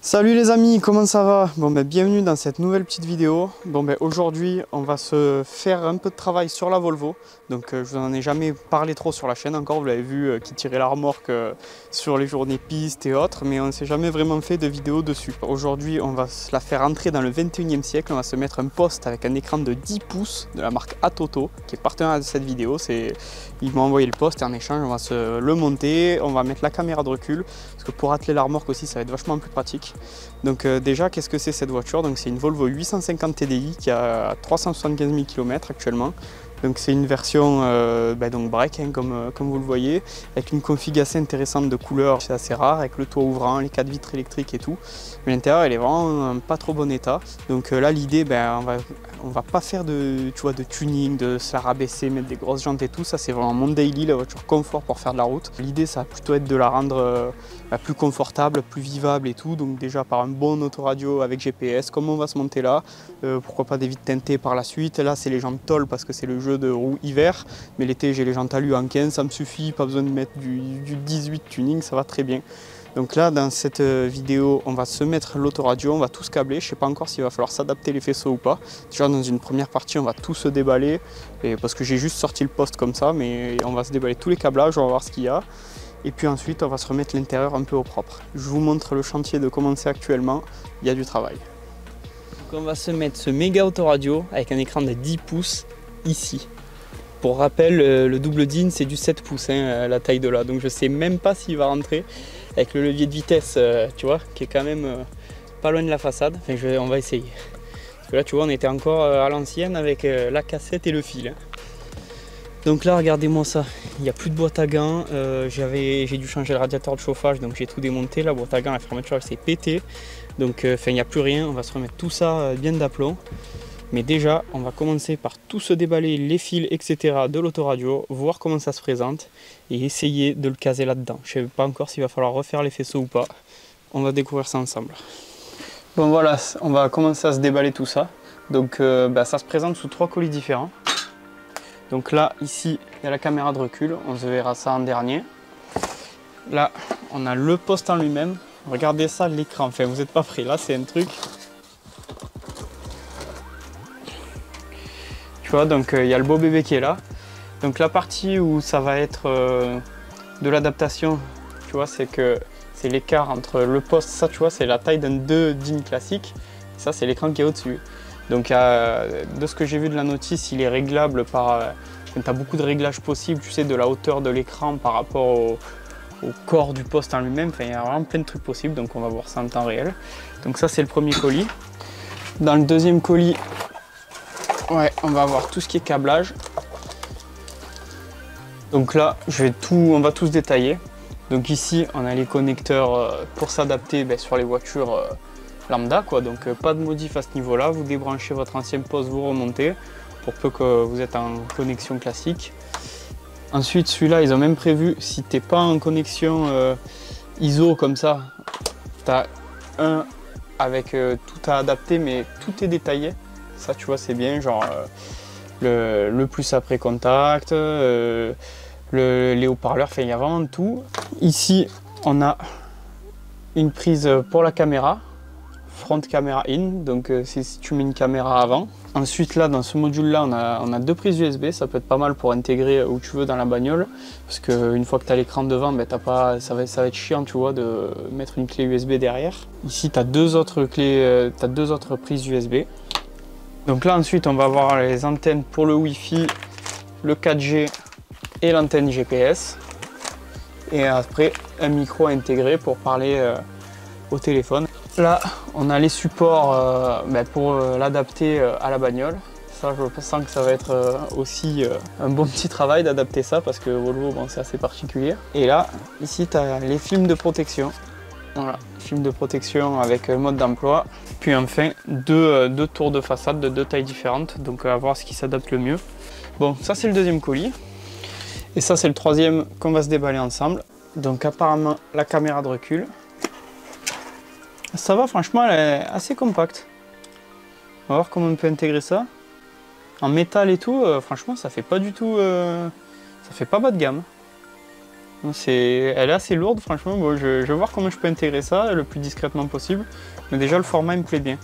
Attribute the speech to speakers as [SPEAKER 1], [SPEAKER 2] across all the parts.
[SPEAKER 1] Salut les amis, comment ça va? Bienvenue dans cette nouvelle petite vidéo. Aujourd'hui, on va se faire un peu de travail sur la Volvo. Je vous en ai jamais parlé trop sur la chaîne encore, vous l'avez vu, qui tirait la remorque sur les journées pistes et autres, mais on ne s'est jamais vraiment fait de vidéo dessus. Aujourd'hui, on va se la faire entrer dans le 21e siècle. On va se mettre un poste avec un écran de 10 pouces de la marque Atoto, qui est partenaire de cette vidéo. Ils m'ont envoyé le poste et en échange, on va se le monter. On va mettre la caméra de recul, parce que pour atteler la remorque aussi, ça va être vachement plus pratique. Déjà, qu'est-ce que c'est cette voiture? C'est une Volvo 850 TDI qui a 375 000 km actuellement. C'est une version break, comme vous le voyez, avec une config assez intéressante de couleurs, c'est assez rare, avec le toit ouvrant, les 4 vitres électriques et tout. Mais l'intérieur, elle est vraiment en pas trop bon état. Là, l'idée, on va pas faire de tuning, de se la rabaisser, mettre des grosses jantes et tout. Ça, c'est vraiment mon daily, la voiture confort pour faire de la route. L'idée, ça va plutôt être de la rendre plus confortable, plus vivable et tout. Donc déjà par un bon autoradio avec GPS, comme on va se monter là. Pourquoi pas des vitres teintées par la suite. Là, c'est les jantes tôle parce que c'est le jeu de roues hiver. Mais l'été, j'ai les jantes alu en 15, ça me suffit. Pas besoin de mettre du 18 tuning, ça va très bien. Donc là, dans cette vidéo, on va se mettre l'autoradio, on va tout se câbler. Je ne sais pas encore s'il va falloir s'adapter les faisceaux ou pas. Déjà, dans une première partie, on va tout se déballer. Parce que j'ai juste sorti le poste comme ça, mais on va se déballer tous les câblages, on va voir ce qu'il y a. Et puis ensuite, on va se remettre l'intérieur un peu au propre. Je vous montre le chantier de commencer actuellement. Il y a du travail. Donc on va se mettre ce méga autoradio avec un écran de 10 pouces ici. Pour rappel, le double DIN, c'est du 7 pouces, la taille de là. Donc je sais même pas s'il va rentrer avec le levier de vitesse, tu vois, qui est quand même pas loin de la façade. On va essayer. Parce que là, tu vois, on était encore à l'ancienne avec la cassette et le fil. Donc là, regardez-moi ça, il n'y a plus de boîte à gants, j'ai dû changer le radiateur de chauffage, donc j'ai tout démonté, la boîte à gants, la fermeture elle s'est pétée, donc il n'y a plus rien, on va se remettre tout ça bien d'aplomb. Mais déjà, on va commencer par tout se déballer, les fils, etc. de l'autoradio, voir comment ça se présente et essayer de le caser là-dedans. Je ne sais pas encore s'il va falloir refaire les faisceaux ou pas, on va découvrir ça ensemble. Bon voilà, on va commencer à se déballer tout ça. Donc ça se présente sous 3 colis différents. Donc là, ici, il y a la caméra de recul, on se verra ça en dernier. Là, on a le poste en lui-même. Regardez ça, l'écran, enfin vous n'êtes pas prêts, là c'est un truc. Tu vois, donc il y a le beau bébé qui est là. Donc la partie où ça va être de l'adaptation, tu vois, c'est que c'est l'écart entre le poste, ça tu vois, c'est la taille d'un 2 DIN classique. Ça c'est l'écran qui est au-dessus. Donc de ce que j'ai vu de la notice, il est réglable par... tu as beaucoup de réglages possibles, tu sais, de la hauteur de l'écran par rapport au corps du poste en lui-même. Il y a vraiment plein de trucs possibles, donc on va voir ça en temps réel. Donc ça c'est le premier colis. Dans le deuxième colis, on va avoir tout ce qui est câblage. Donc là, on va tout se détailler. Donc ici, on a les connecteurs pour s'adapter sur les voitures lambda, quoi. Donc pas de modif à ce niveau-là. Vous débranchez votre ancien poste, vous remontez, pour peu que vous êtes en connexion classique. Ensuite, celui-là, ils ont même prévu, si t'es pas en connexion ISO comme ça, tu as un avec tout à adapter, mais tout est détaillé. Ça, tu vois, c'est bien, genre le plus après contact, les haut-parleurs, il y a vraiment tout. Ici, on a une prise pour la caméra, front caméra in, donc si tu mets une caméra avant. Ensuite là, dans ce module-là, on a 2 prises USB, ça peut être pas mal pour intégrer où tu veux dans la bagnole, parce qu'une fois que tu as l'écran devant, ça va être chiant, tu vois, de mettre une clé USB derrière. Ici, tu as 2 autres clés, tu as 2 autres prises USB. Donc là ensuite on va avoir les antennes pour le Wi-Fi, le 4G et l'antenne GPS. Et après un micro intégré pour parler au téléphone. Là on a les supports pour l'adapter à la bagnole. Ça je sens que ça va être aussi un bon petit travail d'adapter ça parce que Volvo c'est assez particulier. Et là ici tu as les films de protection. Voilà, film de protection avec mode d'emploi. Puis enfin, deux tours de façade de 2 tailles différentes. Donc à voir ce qui s'adapte le mieux. Bon, ça c'est le deuxième colis. Et ça c'est le troisième qu'on va se déballer ensemble. Donc apparemment, la caméra de recul. Ça va, franchement, elle est assez compacte. On va voir comment on peut intégrer ça. En métal et tout, franchement, ça fait pas du tout... ça fait pas bas de gamme. Elle est assez lourde franchement, bon, je vais voir comment je peux intégrer ça le plus discrètement possible. Mais déjà le format il me plaît bien.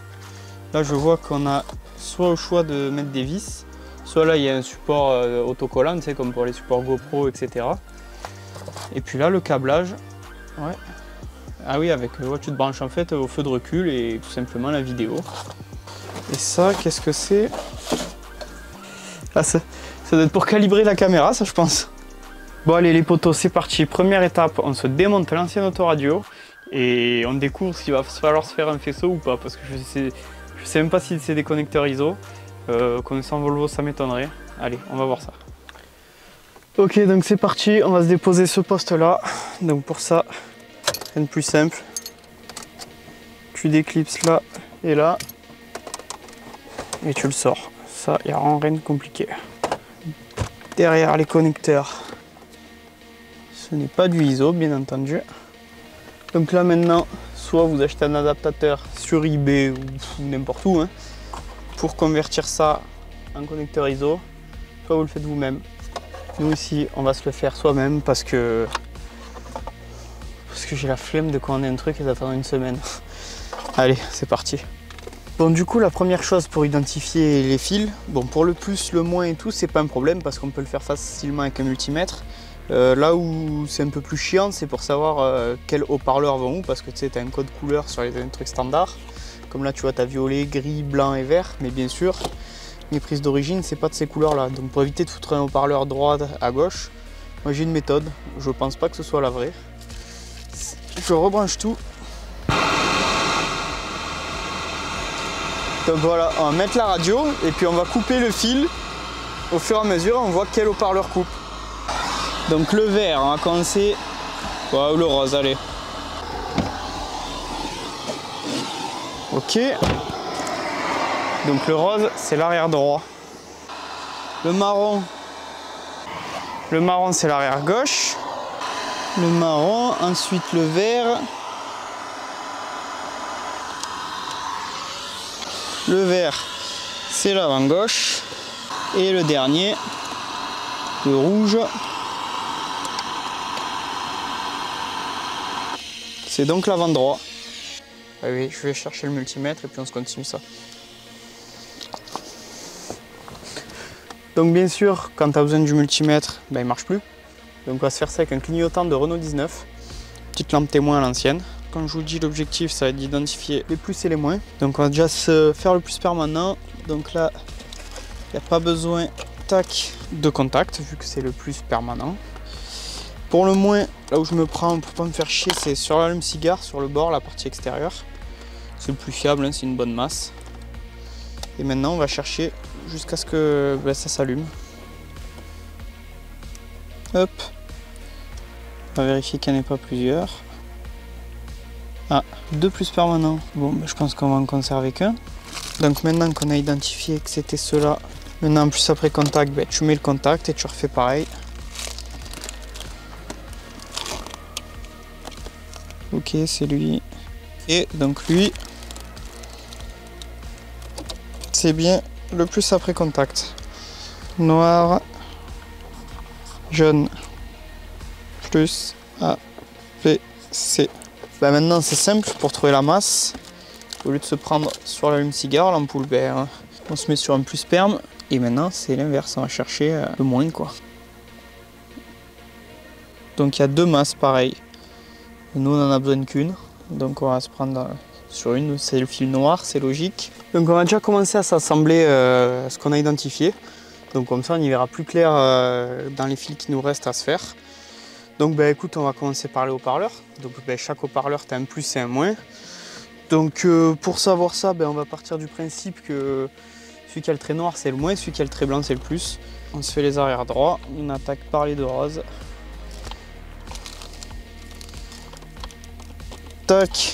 [SPEAKER 1] Là je vois qu'on a soit au choix de mettre des vis, soit là il y a un support autocollant, tu sais, comme pour les supports GoPro, etc. Et puis là le câblage, ouais. Ah oui, avec tu te branches en fait au feu de recul et tout simplement la vidéo. Et ça, qu'est-ce que c'est? Ah, ça doit être pour calibrer la caméra, ça je pense. Bon allez les potos, c'est parti. Première étape, on se démonte l'ancienne autoradio et on découvre s'il va falloir se faire un faisceau ou pas, parce que je sais même pas si c'est des connecteurs ISO. Connaissant Volvo, ça m'étonnerait. Allez, on va voir ça. Ok, donc c'est parti, on va se déposer ce poste là. Donc pour ça, rien de plus simple. Tu déclipses là et là et tu le sors. Ça, il n'y a rien de compliqué. Derrière les connecteurs, ce n'est pas du ISO bien entendu. Donc là maintenant, soit vous achetez un adaptateur sur eBay ou n'importe où, hein, pour convertir ça en connecteur ISO, soit vous le faites vous-même. Nous ici, on va se le faire soi-même parce que j'ai la flemme de commander un truc et d'attendre une semaine. Allez, c'est parti. Bon, du coup, la première chose pour identifier les fils, bon, pour le plus, le moins et tout, c'est pas un problème parce qu'on peut le faire facilement avec un multimètre. Là où c'est un peu plus chiant, c'est pour savoir quels haut-parleurs vont où, parce que tu sais, tu as un code couleur sur les trucs standards. Comme là, tu vois, tu as violet, gris, blanc et vert, mais bien sûr, les prises d'origine, c'est pas de ces couleurs-là. Donc pour éviter de foutre un haut-parleur droit à gauche, moi j'ai une méthode, je pense pas que ce soit la vraie. Je rebranche tout. Donc voilà, on va mettre la radio et puis on va couper le fil au fur et à mesure, on voit quel haut-parleur coupe. Donc le vert, on va commencer, ou le rose, allez. Ok. Donc le rose, c'est l'arrière droit. Le marron c'est l'arrière gauche. Le marron, ensuite le vert. Le vert, c'est l'avant gauche. Et le dernier, le rouge, c'est donc l'avant droit. Ah oui, je vais chercher le multimètre et puis on se continue ça. Donc bien sûr, quand tu as besoin du multimètre, ben, il ne marche plus. Donc on va se faire ça avec un clignotant de Renault 19. Petite lampe témoin à l'ancienne. Comme je vous dis, l'objectif, ça va être d'identifier les plus et les moins. Donc on va déjà se faire le plus permanent. Donc là, il n'y a pas besoin de contact, vu que c'est le plus permanent. Pour le moins, là où je me prends pour pas me faire chier, c'est sur l'allume-cigare, sur le bord, la partie extérieure. C'est le plus fiable, hein, c'est une bonne masse. Et maintenant, on va chercher jusqu'à ce que ça s'allume. Hop. On va vérifier qu'il n'y en ait pas plusieurs. Ah, deux plus permanents. Bon, je pense qu'on va en conserver qu'un. Donc maintenant qu'on a identifié que c'était ceux-là, maintenant plus après contact, tu mets le contact et tu refais pareil. Ok, c'est lui. Et donc lui, c'est bien le plus après contact. Noir, jaune, plus A, B, C. Bah maintenant c'est simple pour trouver la masse. Au lieu de se prendre sur l'allume-cigare, l'ampoule, on se met sur un plus perme. Et maintenant c'est l'inverse, on va chercher le moins quoi. Donc il y a deux masses pareilles. Nous on en a besoin qu'une. Donc on va se prendre sur une, c'est le fil noir, c'est logique. Donc on va déjà commencer à s'assembler ce qu'on a identifié. Donc comme ça on y verra plus clair dans les fils qui nous restent à se faire. Donc écoute, on va commencer par les haut-parleurs. Donc chaque haut-parleur tu as un plus et un moins. Donc pour savoir ça, on va partir du principe que celui qui a le trait noir c'est le moins, celui qui a le trait blanc c'est le plus. On se fait les arrières droits, on attaque par les deux roses. Tac,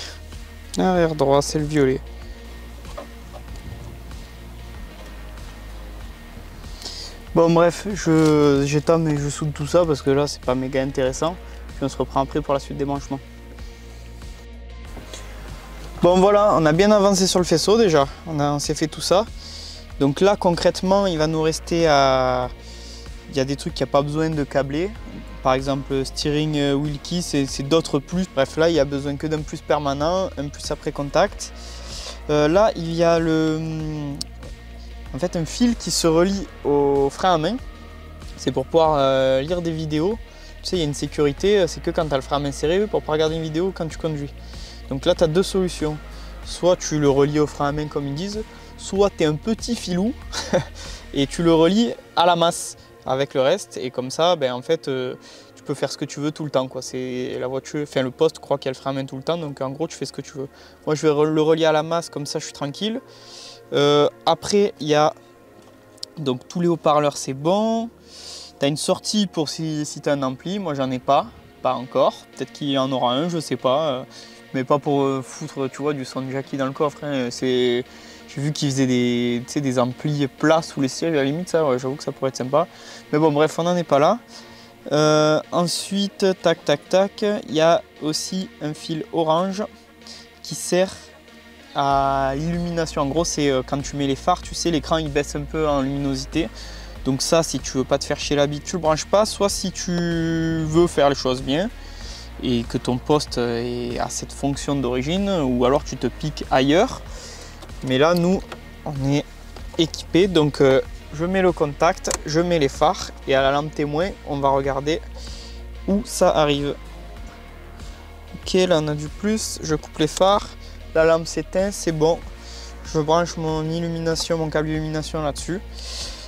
[SPEAKER 1] arrière droit c'est le violet. Bon bref, j'étame et je soude tout ça parce que là c'est pas méga intéressant. Puis on se reprend après pour la suite des branchements. Bon voilà, on a bien avancé sur le faisceau déjà, on s'est fait tout ça. Donc là concrètement il va nous rester à... Il y a des trucs qu'il n'y a pas besoin de câbler.
[SPEAKER 2] par exemple steering wheel key, c'est d'autres plus. Bref, là il n'y a besoin que d'un plus permanent, un plus après contact. Là il y a en fait un fil qui se relie au frein à main. C'est pour pouvoir lire des vidéos. Tu sais, il y a une sécurité, c'est que quand tu as le frein à main serré pour pouvoir regarder une vidéo quand tu conduis. Donc là tu as deux solutions. Soit tu le relis au frein à main comme ils disent, soit tu es un petit filou et tu le relis à la masse avec le reste. Et comme ça, ben, en fait, tu peux faire ce que tu veux tout le temps, quoi. C'est la voiture, enfin le poste croit qu'il y a le frein à main tout le temps, donc en gros tu fais ce que tu veux. Moi je vais le relier à la masse, comme ça je suis tranquille. Après il y a donc tous les haut-parleurs, c'est bon. Tu as une sortie pour si tu as un ampli, moi j'en ai pas encore. Peut-être qu'il y en aura un, je sais pas. Mais pas pour foutre, tu vois, du son Jackie dans le coffre. Hein. J'ai vu qu'ils faisaient des amplis plats sous les sièges, à la limite, ça, ouais, j'avoue que ça pourrait être sympa. Mais bon, bref, on n'en est pas là. Ensuite, tac, tac, tac, il y a aussi un fil orange qui sert à l'illumination. En gros, c'est quand tu mets les phares, tu sais, l'écran il baisse un peu en luminosité. Donc ça, si tu veux pas te faire chier la bite, tu le branches pas. Soit si tu veux faire les choses bien, et que ton poste a cette fonction d'origine, ou alors tu te piques ailleurs. Mais là, nous, on est équipé, donc je mets le contact, je mets les phares, et à la lampe témoin, on va regarder où ça arrive. Ok, là on a du plus, je coupe les phares, la lampe s'éteint, c'est bon. Je branche mon illumination, mon câble illumination là-dessus.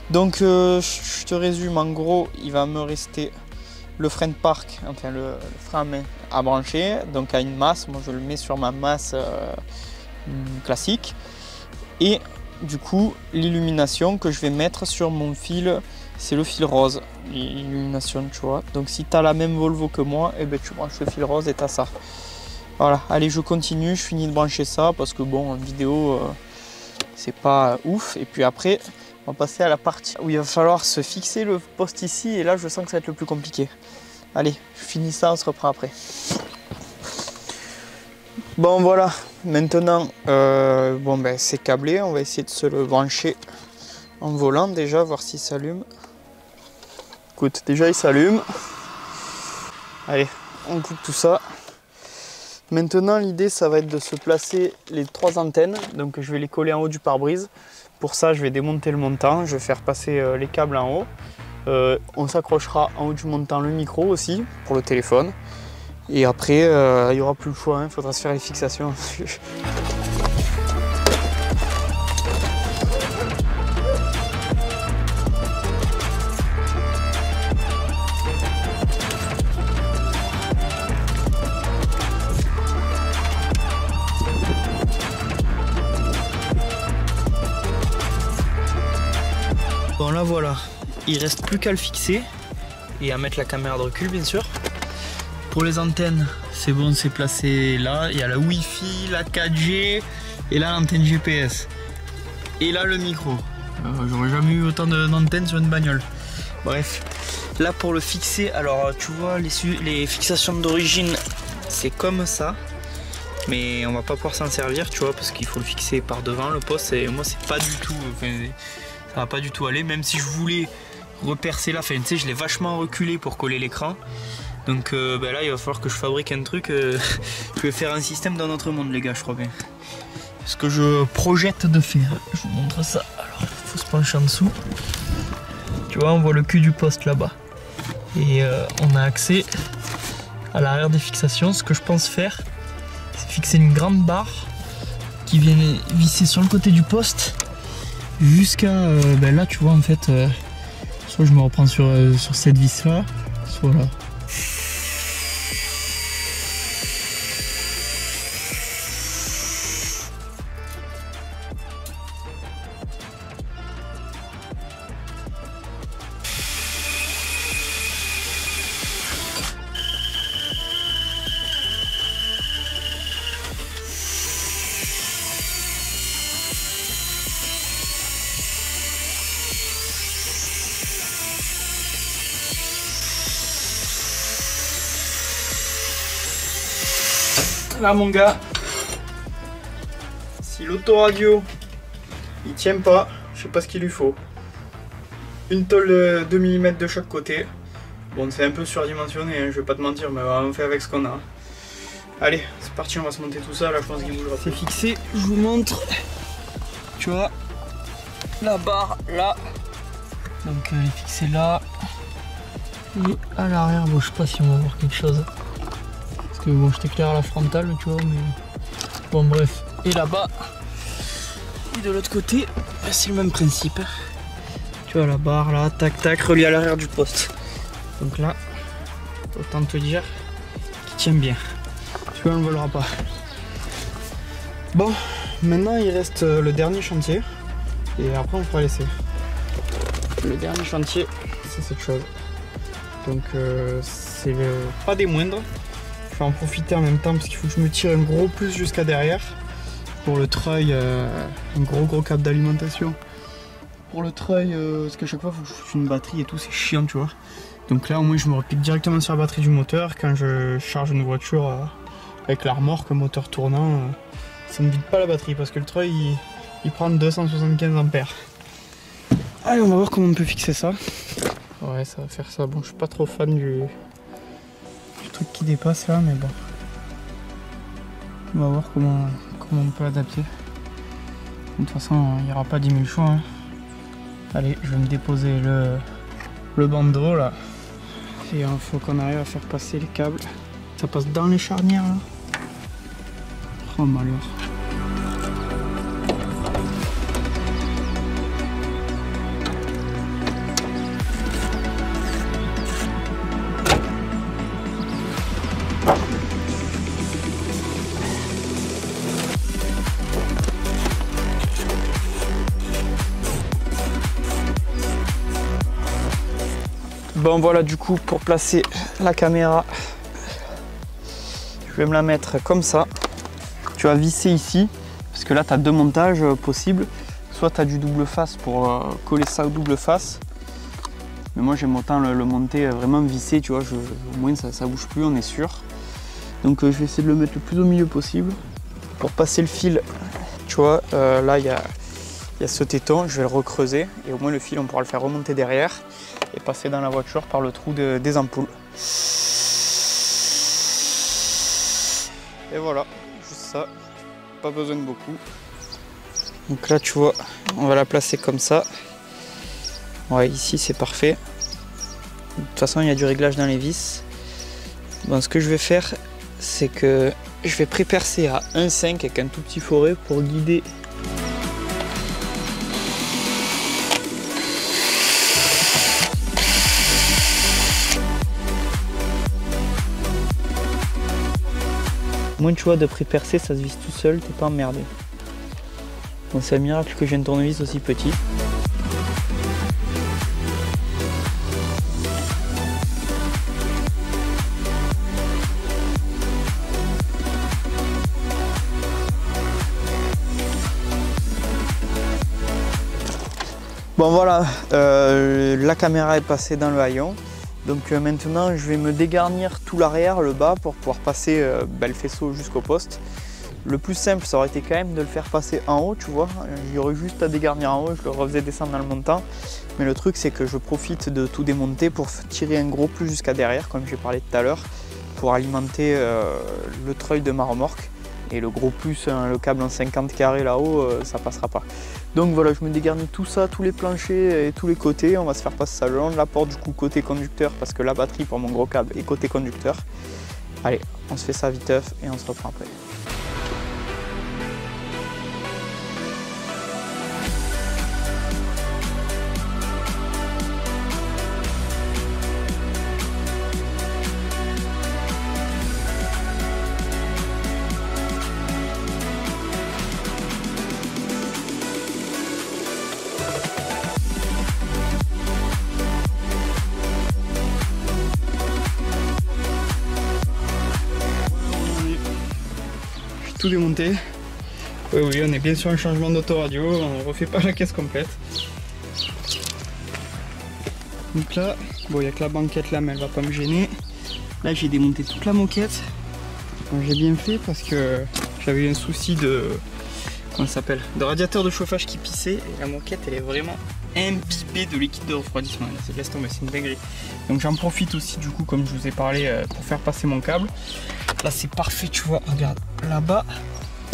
[SPEAKER 2] Donc je te résume, en gros, il va me rester le frein de parc, enfin le frein à main à brancher, donc à une masse. Moi je le mets sur ma masse classique. Et du coup l'illumination que je vais mettre sur mon fil, c'est le fil rose, l'illumination, tu vois. Donc si tu as la même Volvo que moi, eh ben, tu branches le fil rose et tu as ça. Voilà, allez, je continue, je finis de brancher ça parce que bon, en vidéo c'est pas ouf. Et puis après on va passer à la partie où il va falloir se fixer le poste ici, et là je sens que ça va être le plus compliqué. Allez, je finis ça, on se reprend après. Bon voilà, maintenant bon, ben, c'est câblé, on va essayer de se le brancher en volant déjà, voir s'il s'allume. Écoute, déjà il s'allume. Allez, on coupe tout ça. Maintenant l'idée ça va être de se placer les trois antennes, donc je vais les coller en haut du pare-brise. Pour ça je vais démonter le montant, je vais faire passer les câbles en haut. On s'accrochera en haut du montant le micro aussi pour le téléphone. Et après il n'y aura plus le choix, il faudra se faire les fixations. Bon là voilà, il reste plus qu'à le fixer et à mettre la caméra de recul bien sûr. Pour les antennes, c'est bon, c'est placé là. Il y a la Wi-Fi, la 4G et là l'antenne GPS. Et là le micro. J'aurais jamais eu autant d'antennes sur une bagnole. Bref, là pour le fixer, alors tu vois les fixations d'origine, c'est comme ça. Mais on va pas pouvoir s'en servir, tu vois, parce qu'il faut le fixer par devant le poste. Et moi c'est pas du tout, enfin, ça va pas du tout aller. Même si je voulais repercer là, enfin, tu sais, je l'ai vachement reculé pour coller l'écran. Donc ben là il va falloir que je fabrique un truc. Je vais faire un système d'un autre monde les gars, je crois bien. Ce que je projette de faire, je vous montre ça. Alors il faut se pencher en dessous. Tu vois, on voit le cul du poste là-bas. Et on a accès à l'arrière des fixations. Ce que je pense faire, c'est fixer une grande barre qui vient visser sur le côté du poste jusqu'à ben là tu vois en fait soit je me reprends sur cette vis là, soit là. Là mon gars, si l'autoradio il tient pas, je sais pas ce qu'il lui faut. Une tôle de 2 mm de chaque côté,
[SPEAKER 1] Bon, c'est un peu surdimensionné, hein, je vais pas te mentir, mais on fait avec ce qu'on a. Allez, c'est parti, on va se monter tout ça, là je pense qu'il bougera. C'est fixé, je vous montre. Tu vois, la barre là. Donc elle est fixée là. Et à l'arrière, bon je sais pas si on va voir quelque chose. Parce que bon, je t'éclaire la frontale, tu vois, mais... Bon bref, et là-bas, et de l'autre côté, c'est le même principe. Tu vois la barre là, tac tac, reliée à l'arrière du poste. Donc là, autant te dire qu'il tient bien. Tu vois, on ne volera pas. Bon, maintenant il reste le dernier chantier. Et après on fera l'essai. Le dernier chantier, c'est cette chose. Donc c'est pas des moindres. Je vais en profiter en même temps parce qu'il faut que je me tire un gros plus jusqu'à derrière. Pour le treuil, un gros câble d'alimentation. Pour le treuil, parce qu'à chaque fois il faut que je foute une batterie et tout, c'est chiant, tu vois. Donc là au moins je me repique directement sur la batterie du moteur. Quand je charge une voiture avec la remorque, moteur tournant, ça ne vide pas la batterie parce que le treuil il prend 275 ampères. Allez, on va voir comment on peut fixer ça. Ouais, ça va faire ça. Bon, je suis pas trop fan du truc qui dépasse là, mais bon. On va voir comment on peut adapter. De toute façon, il n'y aura pas 10 000 choix. Hein. Allez, je vais me déposer le bandeau là. Et il faut qu'on arrive à faire passer les câbles. Ça passe dans les charnières là. Oh malheur. Bon voilà, du coup pour placer la caméra, je vais me la mettre comme ça. Tu vas visser ici, parce que là tu as deux montages possibles. Soit tu as du double face pour coller ça au double face. Mais moi j'aime autant le monter vraiment vissé, tu vois, au moins ça bouge plus, on est sûr. Donc je vais essayer de le mettre le plus au milieu possible. Pour passer le fil, tu vois, là il y a ce téton, je vais le recreuser. Et au moins le fil on pourra le faire remonter derrière. Et passer dans la voiture par le trou des ampoules. Et voilà, juste ça, pas besoin de beaucoup. Donc là tu vois, on va la placer comme ça. Ouais, ici c'est parfait. De toute façon il y a du réglage dans les vis. Bon, ce que je vais faire, c'est que je vais pré-percer à 1,5 avec un tout petit forêt pour guider. Moins tu vois de pré-percer, ça se visse tout seul, t'es pas emmerdé. Bon, c'est un miracle que j'ai un tournevis aussi petit. Bon voilà, la caméra est passée dans le haillon. Donc maintenant je vais me dégarnir tout l'arrière, le bas, pour pouvoir passer le faisceau jusqu'au poste. Le plus simple ça aurait été quand même de le faire passer en haut, tu vois. Il y aurait juste à dégarnir en haut, je le refaisais descendre dans le montant. Mais le truc c'est que je profite de tout démonter pour tirer un gros plus jusqu'à derrière, comme j'ai parlé tout à l'heure, pour alimenter le treuil de ma remorque. Et le gros plus, le câble en 50 carrés là-haut, ça passera pas. Donc voilà, je me dégarnis tout ça, tous les planchers et tous les côtés. On va se faire passer ça le long de la porte, du coup côté conducteur, parce que la batterie pour mon gros câble est côté conducteur. Allez, on se fait ça viteuf et on se reprend après. Tout démonté. Oui, on est bien sur un changement d'autoradio, on refait pas la caisse complète. Donc là, bon, il n'y a que la banquette là, mais elle va pas me gêner. Là, j'ai démonté toute la moquette. J'ai bien fait parce que j'avais eu un souci de comment ça s'appelle, de radiateur de chauffage qui pissait, et la moquette elle est vraiment imbibée de liquide de refroidissement. Laisse tomber, c'est une dinguerie. Donc j'en profite aussi du coup, comme je vous ai parlé, pour faire passer mon câble. Là c'est parfait, tu vois, regarde, là-bas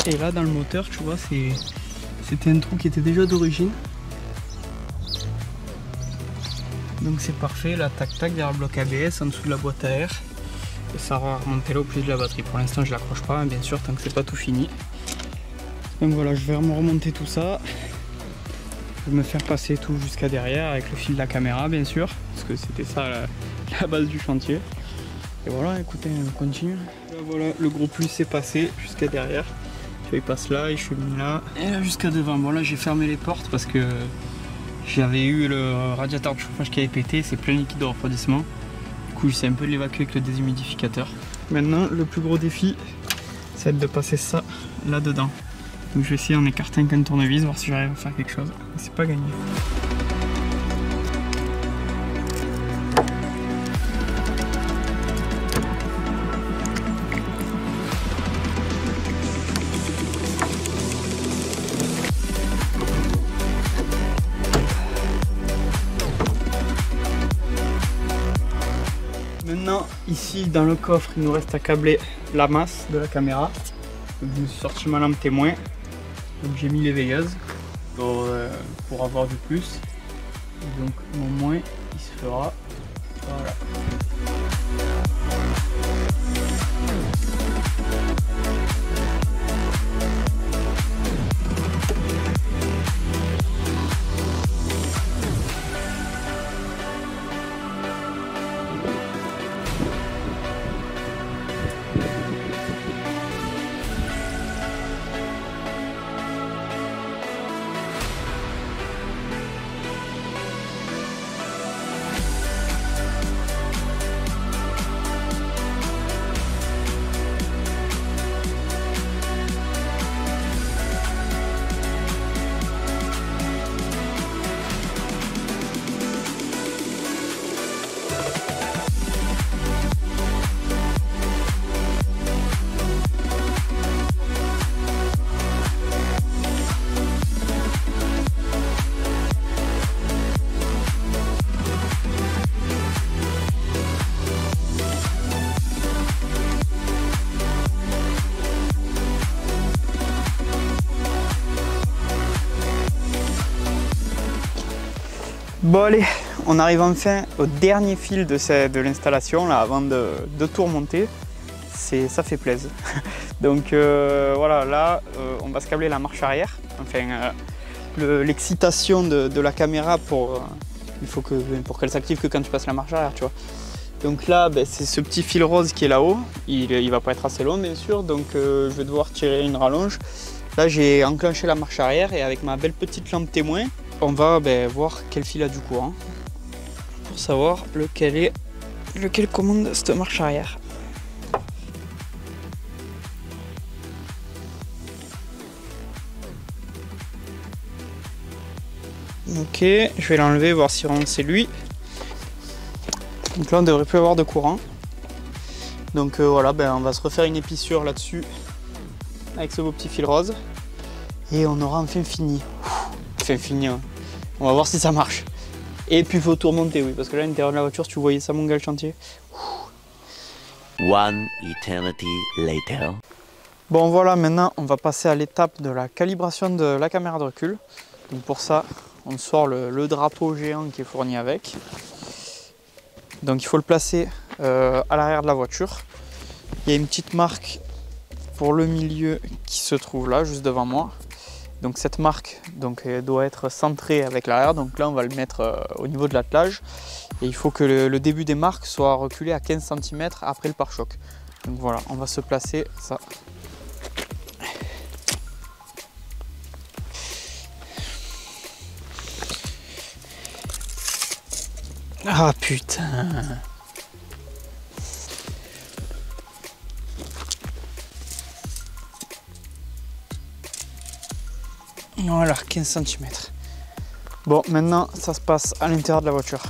[SPEAKER 1] et là dans le moteur, tu vois, c'était un trou qui était déjà d'origine. Donc c'est parfait, là tac tac vers le bloc ABS en dessous de la boîte à air. Et ça va remonter là au plus de la batterie. Pour l'instant je l'accroche pas, bien sûr, tant que c'est pas tout fini. Donc voilà, je vais me remonter tout ça. Je vais me faire passer tout jusqu'à derrière avec le fil de la caméra bien sûr. Parce que c'était ça la base du chantier. Et voilà, écoutez, on continue. Là voilà, le gros plus est passé jusqu'à derrière. Il passe là, il chemine là. Et là jusqu'à devant. Bon là j'ai fermé les portes parce que j'avais eu le radiateur de chauffage qui avait pété, c'est plein de liquide de refroidissement. Du coup j'essaie un peu de l'évacuer avec le déshumidificateur. Maintenant le plus gros défi, c'est de passer ça là-dedans. Donc je vais essayer en écartant un tournevis, voir si j'arrive à faire quelque chose. C'est pas gagné. Maintenant, ici dans le coffre, il nous reste à câbler la masse de la caméra. Donc, je me suis sorti ma lampe témoin. Donc j'ai mis les veilleuses pour avoir du plus. Et donc mon moins, il se fera. Voilà. Bon allez, on arrive enfin au dernier fil de l'installation là avant de tout remonter. Ça fait plaisir. Donc voilà, là on va se câbler la marche arrière. Enfin l'excitation de la caméra pour qu'elle s'active que quand tu passes la marche arrière, tu vois. Donc là ben, c'est ce petit fil rose qui est là-haut. Il va pas être assez long bien sûr, donc je vais devoir tirer une rallonge. Là j'ai enclenché la marche arrière et avec ma belle petite lampe témoin, on va voir quel fil a du courant pour savoir lequel commande cette marche arrière. Ok, je vais l'enlever, voir si vraiment c'est lui. Donc là on devrait plus avoir de courant. Donc voilà, on va se refaire une épissure là-dessus avec ce beau petit fil rose. Et on aura enfin fini. Enfin fini, hein. On va voir si ça marche. Et puis il faut tout remonter, oui, parce que là à l'intérieur de la voiture, tu voyais ça mon gars le chantier.
[SPEAKER 3] One eternity later.
[SPEAKER 1] Bon voilà, maintenant on va passer à l'étape de la calibration de la caméra de recul. Donc pour ça, on sort le drapeau géant qui est fourni avec. Donc il faut le placer à l'arrière de la voiture. Il y a une petite marque pour le milieu qui se trouve là, juste devant moi. Donc cette marque elle doit être centrée avec l'arrière, donc là on va le mettre au niveau de l'attelage. Et il faut que le début des marques soit reculé à 15 cm après le pare-choc. Donc voilà, on va se placer ça. Ah putain! Voilà, 15 cm. Bon, maintenant, ça se passe à l'intérieur de la voiture.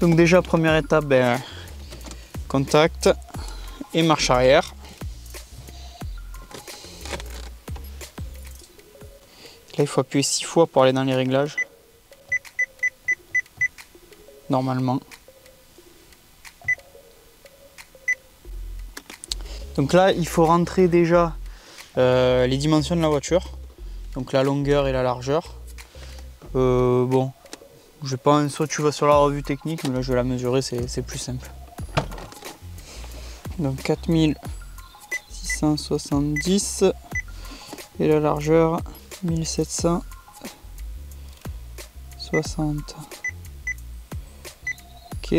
[SPEAKER 1] Donc déjà, première étape, contact et marche arrière. Là, il faut appuyer 6 fois pour aller dans les réglages. Normalement. Donc là, il faut rentrer déjà les dimensions de la voiture. Donc la longueur et la largeur. Bon, je vais pas, soit tu vas sur la revue technique, mais là je vais la mesurer, c'est plus simple. Donc 4670 et la largeur 1760. Ok.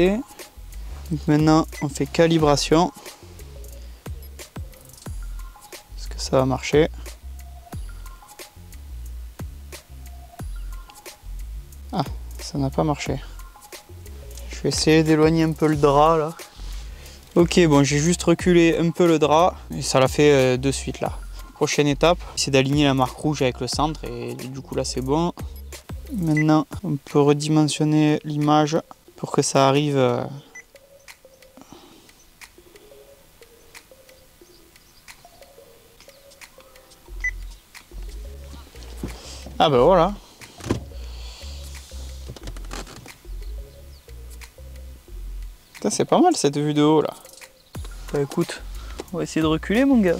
[SPEAKER 1] Donc maintenant on fait calibration. Est-ce que ça va marcher? Ah, ça n'a pas marché. Je vais essayer d'éloigner un peu le drap là. Ok, bon, j'ai juste reculé un peu le drap et ça l'a fait de suite là. Prochaine étape, c'est d'aligner la marque rouge avec le centre et du coup là c'est bon. Maintenant, on peut redimensionner l'image pour que ça arrive. Ah bah voilà. C'est pas mal cette vue de haut là. Bah écoute, on va essayer de reculer mon gars.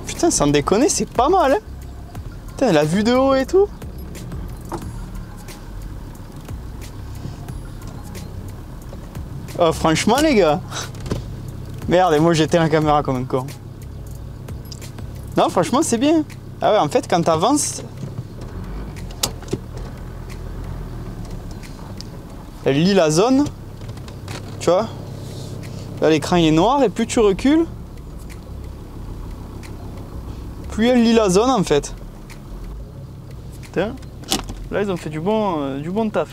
[SPEAKER 1] Putain, sans déconner, c'est pas mal, hein. Putain, la vue de haut et tout. Oh, franchement, les gars. Merde, et moi j'étais en caméra comme un con. Non, franchement, c'est bien. Ah ouais, en fait, quand t'avances, elle lit la zone. Tu vois? Là, l'écran il est noir et plus tu recules, plus elle lit la zone en fait. Putain, là ils ont fait du bon taf.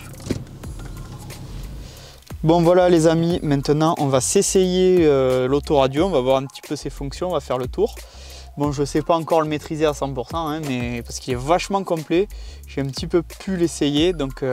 [SPEAKER 1] Bon voilà les amis, maintenant on va s'essayer l'autoradio, on va voir un petit peu ses fonctions, on va faire le tour. Bon, je ne sais pas encore le maîtriser à 100%, hein, mais parce qu'il est vachement complet, j'ai un petit peu pu l'essayer, donc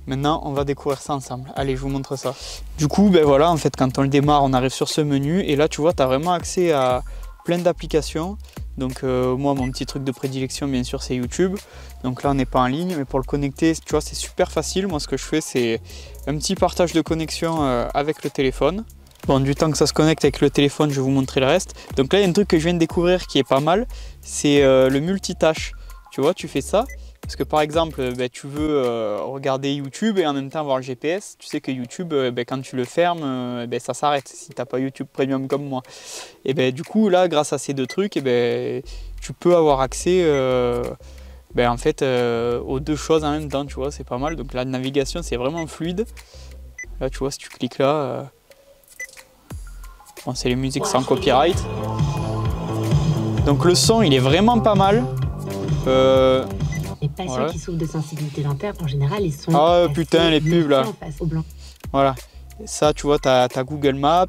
[SPEAKER 1] maintenant on va découvrir ça ensemble. Allez, je vous montre ça. Du coup, ben voilà, en fait quand on le démarre, on arrive sur ce menu et là tu vois, tu as vraiment accès à plein d'applications. Donc moi mon petit truc de prédilection bien sûr c'est YouTube. Donc là on n'est pas en ligne, mais pour le connecter, tu vois, c'est super facile. Moi ce que je fais c'est un petit partage de connexion avec le téléphone. Bon, du temps que ça se connecte avec le téléphone, je vais vous montrer le reste. Donc là il y a un truc que je viens de découvrir qui est pas mal, c'est le multitâche. Tu vois, tu fais ça parce que par exemple ben, tu veux regarder YouTube et en même temps voir le GPS. Tu sais que YouTube, ben, quand tu le fermes, ben, ça s'arrête si tu n'as pas YouTube Premium comme moi. Et ben, du coup là grâce à ces deux trucs, ben, tu peux avoir accès ben, en fait, aux deux choses en même temps. Tu vois, c'est pas mal. Donc la navigation c'est vraiment fluide. Là tu vois, si tu cliques là, bon, c'est les musiques sans copyright. Donc le son il est vraiment pas mal.
[SPEAKER 4] Les patients voilà. Qui souffrent de sensibilité dentaire, en général, ils sont...
[SPEAKER 1] Ah putain, les pubs là.
[SPEAKER 4] Face au blanc.
[SPEAKER 1] Voilà. Et ça, tu vois, t'as Google Maps.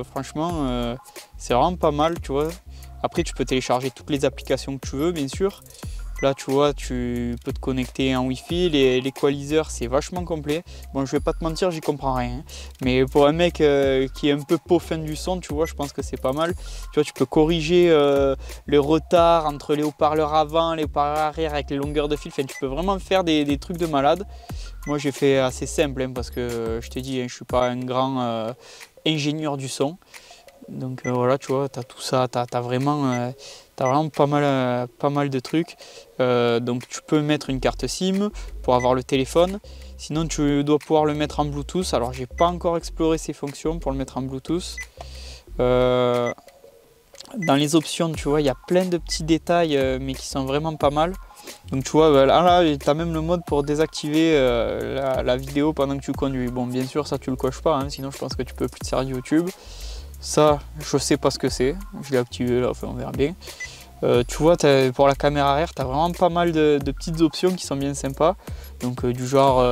[SPEAKER 1] Franchement, c'est vraiment pas mal, tu vois. Après, tu peux télécharger toutes les applications que tu veux, bien sûr. Là, tu vois, tu peux te connecter en Wi-Fi. L'équaliseur, c'est vachement complet. Bon, je vais pas te mentir, j'y comprends rien. Mais pour un mec qui est un peu peaufin du son, tu vois, je pense que c'est pas mal. Tu vois, tu peux corriger le retard entre les haut-parleurs avant, les haut-parleurs arrière avec les longueurs de fil. Enfin, tu peux vraiment faire des trucs de malade. Moi, j'ai fait assez simple hein, parce que je t'ai dit, hein, je suis pas un grand ingénieur du son. Donc voilà, tu vois, tu as tout ça, tu as vraiment pas mal de trucs. Donc tu peux mettre une carte SIM pour avoir le téléphone. Sinon tu dois pouvoir le mettre en Bluetooth. Alors j'ai pas encore exploré ces fonctions pour le mettre en Bluetooth. Dans les options, tu vois, il y a plein de petits détails mais qui sont vraiment pas mal. Donc tu vois, là tu as même le mode pour désactiver la vidéo pendant que tu conduis. Bon, bien sûr, ça tu le coches pas, hein, sinon je pense que tu peux plus te servir YouTube. Ça, je sais pas ce que c'est, je l'ai activé là, enfin on verra bien. Tu vois, pour la caméra arrière, tu as vraiment pas mal de petites options qui sont bien sympas. Donc du genre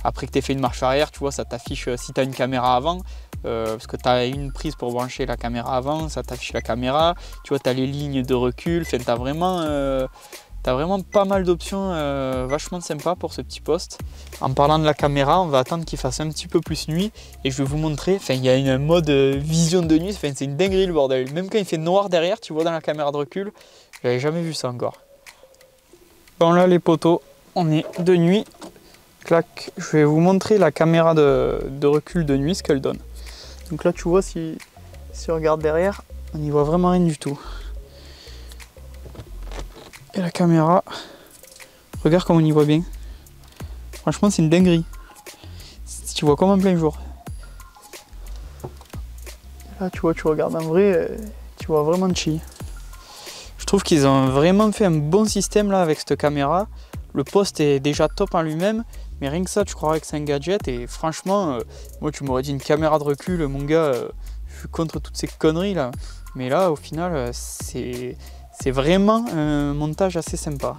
[SPEAKER 2] Après que tu aies fait une marche arrière, tu vois, ça t'affiche si tu as une caméra avant, parce que tu as une prise pour brancher la caméra avant, ça t'affiche la caméra, tu vois, tu as les lignes de recul, tu as vraiment pas mal d'options vachement sympas pour ce petit poste. En parlant de la caméra, on va attendre qu'il fasse un petit peu plus nuit et je vais vous montrer, il y a un mode vision de nuit, c'est une dinguerie le bordel. Même quand il fait noir derrière, tu vois dans la caméra de recul, j'avais jamais vu ça encore. Bon là les potos, on est de nuit. Clac, je vais vous montrer la caméra de recul de nuit, ce qu'elle donne. Donc là tu vois, si on regarde derrière, on n'y voit vraiment rien du tout. Et la caméra, regarde comme on y voit bien. Franchement c'est une dinguerie. Tu vois comme en plein jour. Là tu vois, tu regardes en vrai, tu vois vraiment chill. Je trouve qu'ils ont vraiment fait un bon système là avec cette caméra. Le poste est déjà top en lui-même, mais rien que ça, tu croirais que c'est un gadget. Et franchement, moi tu m'aurais dit une caméra de recul, mon gars, je suis contre toutes ces conneries là. Mais là, au final, c'est vraiment un montage assez sympa.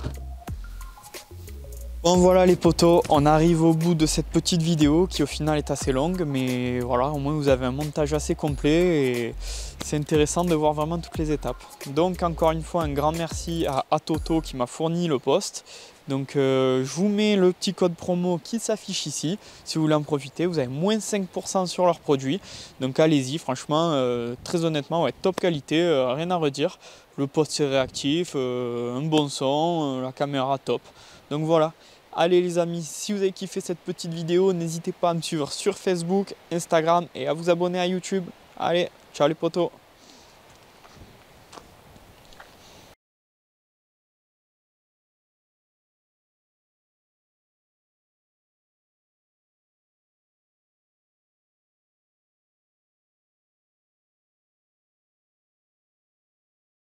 [SPEAKER 2] Bon voilà les potos, on arrive au bout de cette petite vidéo qui au final est assez longue, mais voilà, au moins vous avez un montage assez complet et c'est intéressant de voir vraiment toutes les étapes. Donc encore une fois un grand merci à Atoto qui m'a fourni le poste. Donc je vous mets le petit code promo qui s'affiche ici, si vous voulez en profiter, vous avez moins 5% sur leurs produits. Donc allez-y, franchement, très honnêtement, ouais, top qualité, rien à redire. Le poste est réactif, un bon son, la caméra top. Donc voilà. Allez les amis, si vous avez kiffé cette petite vidéo, n'hésitez pas à me suivre sur Facebook, Instagram et à vous abonner à YouTube. Allez, ciao les potos!